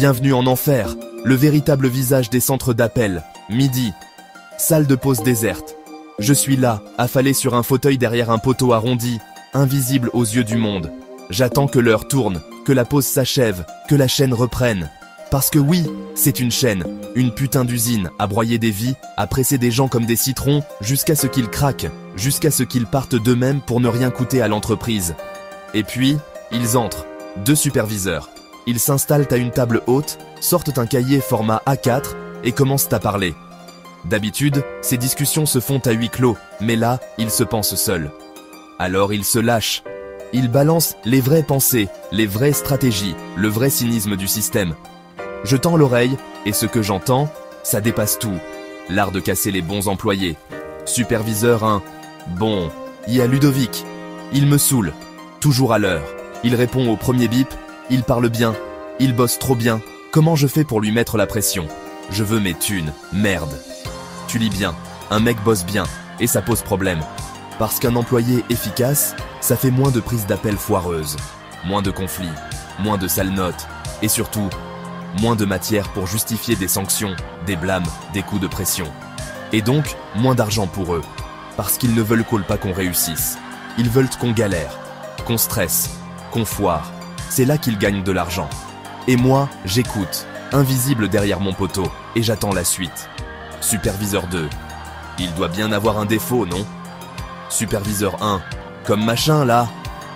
Bienvenue en enfer, le véritable visage des centres d'appel. Midi. Salle de pause déserte. Je suis là, affalé sur un fauteuil derrière un poteau arrondi, invisible aux yeux du monde. J'attends que l'heure tourne, que la pause s'achève, que la chaîne reprenne. Parce que oui, c'est une chaîne, une putain d'usine, à broyer des vies, à presser des gens comme des citrons, jusqu'à ce qu'ils craquent, jusqu'à ce qu'ils partent d'eux-mêmes pour ne rien coûter à l'entreprise. Et puis, ils entrent, 2 superviseurs. Ils s'installent à une table haute, sortent un cahier format A4 et commencent à parler. D'habitude, ces discussions se font à huis clos, mais là, ils se pensent seuls. Alors ils se lâchent. Ils balancent les vraies pensées, les vraies stratégies, le vrai cynisme du système. Je tends l'oreille, et ce que j'entends, ça dépasse tout. L'art de casser les bons employés. Superviseur 1. Bon, il y a Ludovic. Il me saoule. Toujours à l'heure. Il répond au premier bip. Il parle bien. Il bosse trop bien. Comment je fais pour lui mettre la pression? Je veux mes thunes. Merde. Tu lis bien. Un mec bosse bien. Et ça pose problème. Parce qu'un employé efficace, ça fait moins de prises d'appel foireuses. Moins de conflits. Moins de sales notes. Et surtout, moins de matière pour justifier des sanctions, des blâmes, des coups de pression. Et donc, moins d'argent pour eux. Parce qu'ils ne veulent pas qu'on réussisse. Ils veulent qu'on galère, qu'on stresse, qu'on foire. C'est là qu'ils gagnent de l'argent. Et moi, j'écoute, invisible derrière mon poteau, et j'attends la suite. Superviseur 2. Il doit bien avoir un défaut, non? Superviseur 1. Comme machin, là.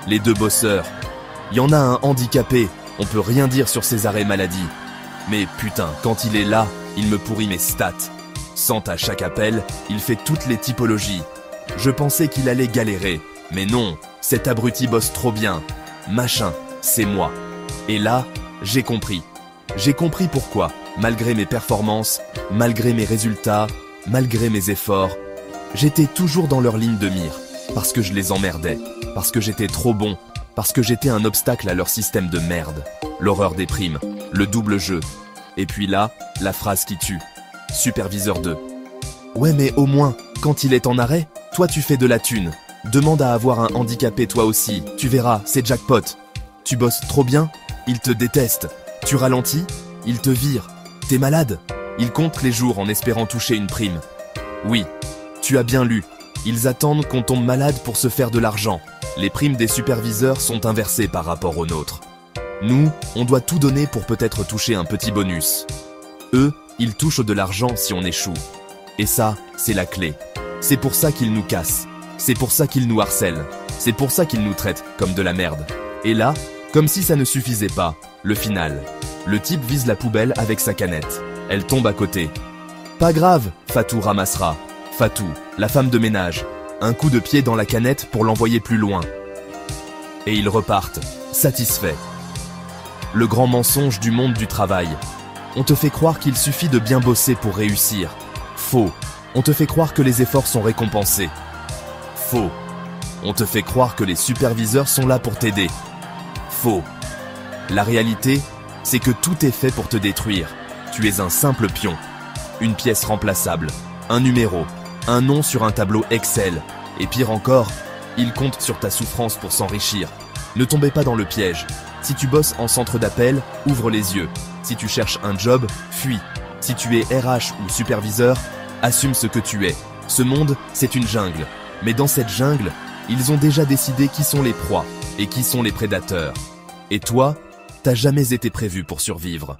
Les 2 bosseurs. Y en a un handicapé, on peut rien dire sur ses arrêts maladie. Mais putain, quand il est là, il me pourrit mes stats. Sent à chaque appel, il fait toutes les typologies. Je pensais qu'il allait galérer, mais non, cet abruti bosse trop bien. Machin, c'est moi. Et là, j'ai compris. J'ai compris pourquoi, malgré mes performances, malgré mes résultats, malgré mes efforts, j'étais toujours dans leur ligne de mire. Parce que je les emmerdais, parce que j'étais trop bon, parce que j'étais un obstacle à leur système de merde. L'horreur des primes, le double jeu. Et puis là, la phrase qui tue. Superviseur 2. Ouais mais au moins, quand il est en arrêt, toi tu fais de la thune. Demande à avoir un handicapé toi aussi, tu verras, c'est jackpot. Tu bosses trop bien, il te déteste. Tu ralentis, il te vire. T'es malade, il compte les jours en espérant toucher une prime. Oui, tu as bien lu. Ils attendent qu'on tombe malade pour se faire de l'argent. Les primes des superviseurs sont inversées par rapport aux nôtres. Nous, on doit tout donner pour peut-être toucher un petit bonus. Eux, ils touchent de l'argent si on échoue. Et ça, c'est la clé. C'est pour ça qu'ils nous cassent. C'est pour ça qu'ils nous harcèlent. C'est pour ça qu'ils nous traitent comme de la merde. Et là, comme si ça ne suffisait pas, le final. Le type vise la poubelle avec sa canette. Elle tombe à côté. Pas grave, Fatou ramassera. Fatou, la femme de ménage. Un coup de pied dans la canette pour l'envoyer plus loin. Et ils repartent, satisfaits. Le grand mensonge du monde du travail. On te fait croire qu'il suffit de bien bosser pour réussir. Faux. On te fait croire que les efforts sont récompensés. Faux. On te fait croire que les superviseurs sont là pour t'aider. Faux. La réalité, c'est que tout est fait pour te détruire. Tu es un simple pion. Une pièce remplaçable. Un numéro. Un nom sur un tableau Excel. Et pire encore, ils comptent sur ta souffrance pour s'enrichir. Ne tombez pas dans le piège. Si tu bosses en centre d'appel, ouvre les yeux. Si tu cherches un job, fuis. Si tu es RH ou superviseur, assume ce que tu es. Ce monde, c'est une jungle. Mais dans cette jungle, ils ont déjà décidé qui sont les proies et qui sont les prédateurs. Et toi, t'as jamais été prévu pour survivre.